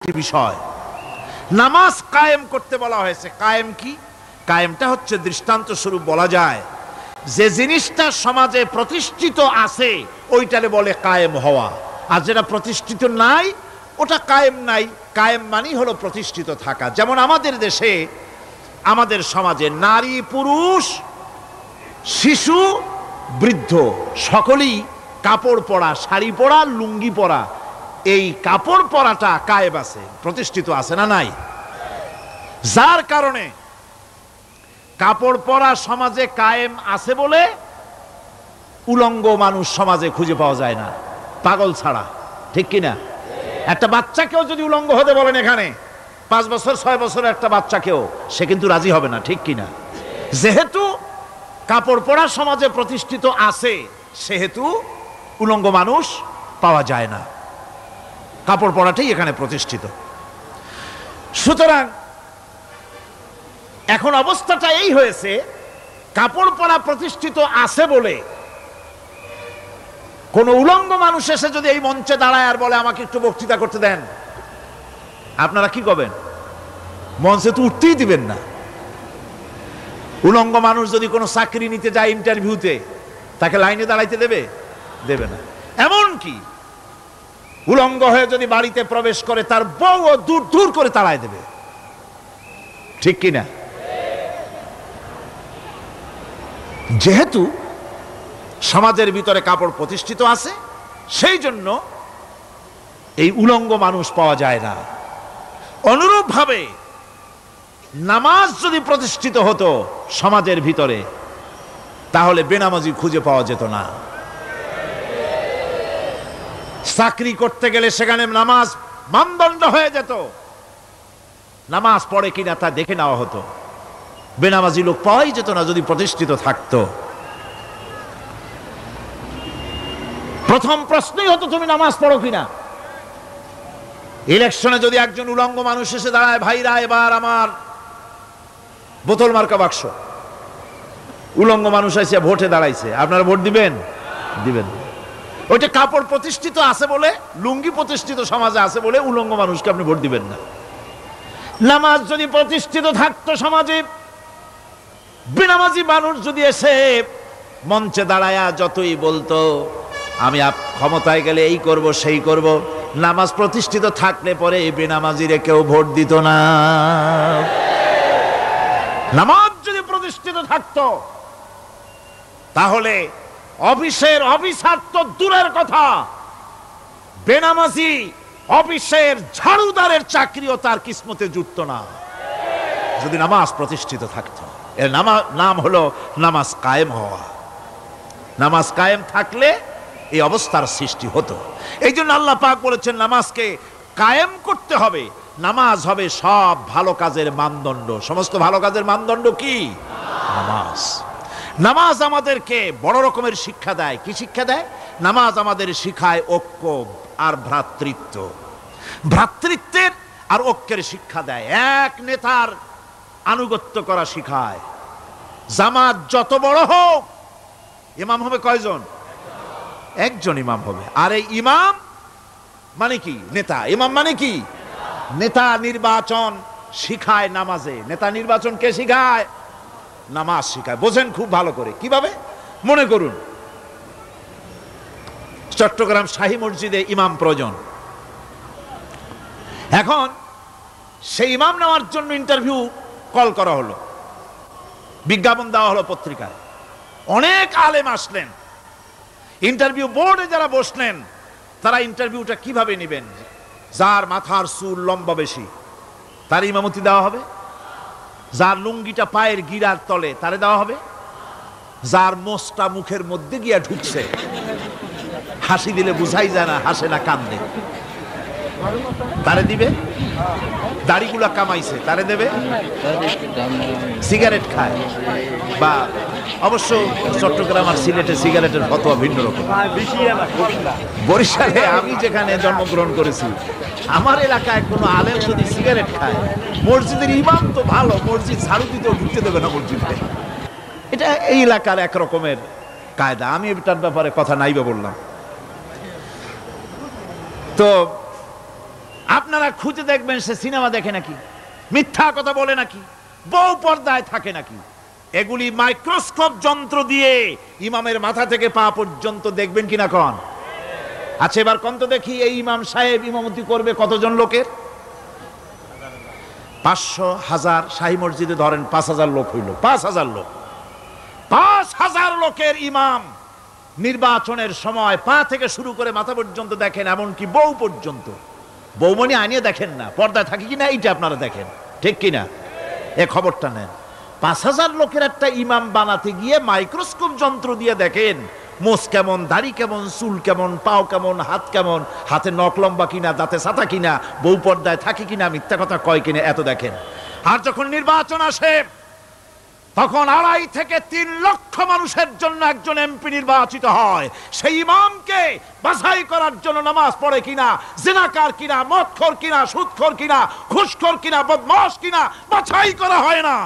একটি বিষয়। নামাজ কায়েম করতে বলা হয়েছে। কায়েম কি? কায়েমটা হচ্ছে দৃষ্টান্ত স্বরূপ বলা যায় যে জিনিসটা সমাজে প্রতিষ্ঠিত আছে ওইটারে বলে কায়েম হওয়া, আর যেটা প্রতিষ্ঠিত নাই ওটা কায়েম নাই। কায়েম মানেই হলো প্রতিষ্ঠিত থাকা। যেমন আমাদের দেশে, আমাদের সমাজে নারী পুরুষ শিশু বৃদ্ধ সকলেই কাপড় পরা, শাড়ি পরা, লুঙ্গি পরা, এই কাপড় পরাটা কায়েম আছে, প্রতিষ্ঠিত আছে না নাই? যার কারণে কাপড় পরা সমাজে কায়েম আছে বলে উলঙ্গ মানুষ সমাজে খুঁজে পাওয়া যায় না, পাগল ছাড়া। ঠিক কিনা? একটা বাচ্চাকেও যদি উলঙ্গ হতে বলেন এখানে, 5 বছর 6 বছরের একটা বাচ্চাকেও, সে কিন্তু রাজি হবে না। ঠিক কিনা? যেহেতু কাপড় পরা সমাজে প্রতিষ্ঠিত আছে সেহেতু উলঙ্গ মানুষ পাওয়া যায় না, কাপড় পরাটাই এখানে প্রতিষ্ঠিত। সুতরাং এখন অবস্থাটা এই হয়েছে, কাপড় পরা প্রতিষ্ঠিত আছে বলে কোন উলঙ্গ মানুষ এসে যদি এই মঞ্চে দাঁড়ায় আর বলে আমাকে একটু বক্তৃতা করতে দেন, আপনারা কি করবেন? মঞ্চে তো উঠতেই দিবেন না। উলঙ্গ মানুষ যদি কোনো চাকরি নিতে যায় ইন্টারভিউতে, তাকে লাইনে দাঁড়াইতে দেবে? দেবে না। এমন কি উলঙ্গ হয়ে যদি বাড়িতে প্রবেশ করে তার বউ দূর দূর করে তাড়ায় দেবে। ঠিক কিনা? যেহেতু সমাজের ভিতরে কাপড় প্রতিষ্ঠিত আছে সেই জন্য এই উলঙ্গ মানুষ পাওয়া যায় না। অনুরূপভাবে নামাজ যদি প্রতিষ্ঠিত হতো সমাজের ভিতরে, তাহলে বেনামাজি খুঁজে পাওয়া যেত না। চাকরি করতে গেলে সেখানে নামাজ মানদণ্ড হয়ে যেত, নামাজ পড়ে কিনা তা দেখে নেওয়া হতো। বেনামাজি লোক পাওয়াই যেত না যদি প্রতিষ্ঠিত থাকতো। প্রথম প্রশ্নই হতো তুমি নামাজ পড়ো কিনা। ইলেকশনে যদি একজন উলঙ্গ মানুষ এসে দাঁড়ায়, ভাইরা এবার আমার বোতল মার্কা বাক্স, উলঙ্গ মানুষ এসে ভোটে দাঁড়াইছে, আপনারা ভোট দিবেন? দিবেন। ওইটা কাপড় প্রতিষ্ঠিত আছে বলে, লুঙ্গি প্রতিষ্ঠিত সমাজে আছে বলে উলঙ্গ মানুষকে আপনি ভোট দিবেন না। নামাজ যদি প্রতিষ্ঠিত থাকতো সমাজে, বেনামাজি মানুষ যদি এসে মঞ্চে দাঁড়ায়া যতই বলতো আমি ক্ষমতায় গেলে এই করব সেই করব, নামাজ প্রতিষ্ঠিত থাকলে পরে এই বেনামাজিরে কেউ ভোট দিত না। নামাজ যদি প্রতিষ্ঠিত থাকতো তাহলে অফিসের অফিসার তো দূরের কথা, বেনামাজি অফিসের ঝাড়ুদারের চাকরিও তার কিসমতে জুটতো না যদি নামাজ প্রতিষ্ঠিত থাকতো। এর নাম হলো নামাজ কায়েম হওয়া। নামাজ কায়েম থাকলে এই অবস্থার সৃষ্টি হতো। এই জন্য আল্লাহ পাক বলেছেন নামাজকে কায়েম করতে হবে। নামাজ হবে সব ভালো কাজের মানদণ্ড। সমস্ত ভালো কাজের মানদণ্ড কি? নামাজ। নামাজ আমাদেরকে বড় রকমের শিক্ষা দেয়। কি শিক্ষা দেয়? নামাজ আমাদের শিখায় ঐক্য আর ভ্রাতৃত্ব। ভ্রাতৃত্বের আর ঐক্যের শিক্ষা দেয়। এক নেতার আনুগত্য করা শিখায়। জামাত যত বড় হোক, ইমাম হবে কয়জন? একজন ইমাম হবে। আর এই ইমাম মানে কি? নেতা। ইমাম মানে কি? নেতা নির্বাচন শিখায় নামাজে। নেতা নির্বাচন কে শিখায়? নামাজ শিখায়। বোঝেন খুব ভালো করে। কিভাবে? মনে করুন চট্টগ্রাম শাহী মসজিদে ইমাম প্রয়োজন। এখন সেই ইমাম নেওয়ার জন্য ইন্টারভিউ কল করা হলো, বিজ্ঞাপন দেওয়া হলো পত্রিকায়। অনেক আলেম আসলেন। ইন্টারভিউ বোর্ডে যারা বসলেন তারা ইন্টারভিউটা কিভাবে নেবেন? যার মাথার চুল লম্বা বেশি তার ইমামতি দেওয়া হবে, যার লুঙ্গিটা পায়ের গিরার তলে তারে দেওয়া হবে, যার মোষটা মুখের মধ্যে গিয়া ঢুকছে, হাসি দিলে বুঝাই যায় না হাসে না কান্দে, তারে দিবে। দাড়িগুলা কামাইছে তারে দেবে। সিগারেট খায় বা অবশ্য চট্টগ্রাম আর সিলেটে সিগারেটের ফতোয়া ভিন্ন রকম। বরিশালে আমি যেখানে জন্মগ্রহণ করেছি, আমার এলাকায় কোনো আলেম যদি সিগারেট খায়, মসজিদের ইমাম তো ভালো, মসজিদ ঝাড়ু দিতেও ঢুকতে দেবে না মসজিদে। এটা এই এলাকার এক রকমের কায়দা। আমি এটার ব্যাপারে কথা নাইবা বললাম। তো আপনারা খুঁজে দেখবেন সে সিনেমা দেখে নাকি, মিথ্যা কথা বলে নাকি, বউ পর্দায় থাকে নাকি। এগুলি মাইক্রোস্কোপ যন্ত্র দিয়ে ইমামের মাথা থেকে পা পর্যন্ত দেখবেন কিনা কন? আচ্ছা এবার কত দেখি, এই ইমাম সাহেব ইমামতি করবে কতজন লোকের? 500, 1000, শাহী মসজিদে ধরেন 5000 লোক হইল, 5000 লোক, 5000 লোকের ইমাম নির্বাচনের সময় পা থেকে শুরু করে মাথা পর্যন্ত দেখেন, এমনকি বউ পর্যন্ত। বৌমনি আনিয়ে দেখেন না, পর্দায় থাকে কিনা এইটা আপনারা দেখেন, ঠিক কিনা? এ খবরটা নেন। 5000 লোকের একটা ইমাম বানাতে গিয়ে মাইক্রোস্কোপ যন্ত্র দিয়ে দেখেন মোষ কেমন, দাড়ি কেমন, চুল কেমন, পাও কেমন, হাত কেমন, হাতে নখ লম্বা কিনা, দাঁতে ছাতা কিনা, বউ পর্দায় থাকে কিনা, মিথ্যা কথা কয় কিনা, এত দেখেন। আর যখন নির্বাচন আসে তখন 2.5 থেকে 3 লক্ষ মানুষের জন্য একজন এমপি নির্বাচিত হয়। সেই ইমামকে বাছাই করার জন্য নামাজ পড়ে কিনা, জিনাকার কিনা, মদখোর কিনা, সুদখোর কিনা, ঘুষখোর কিনা, বদমাশ কিনা বাছাই করা হয় না।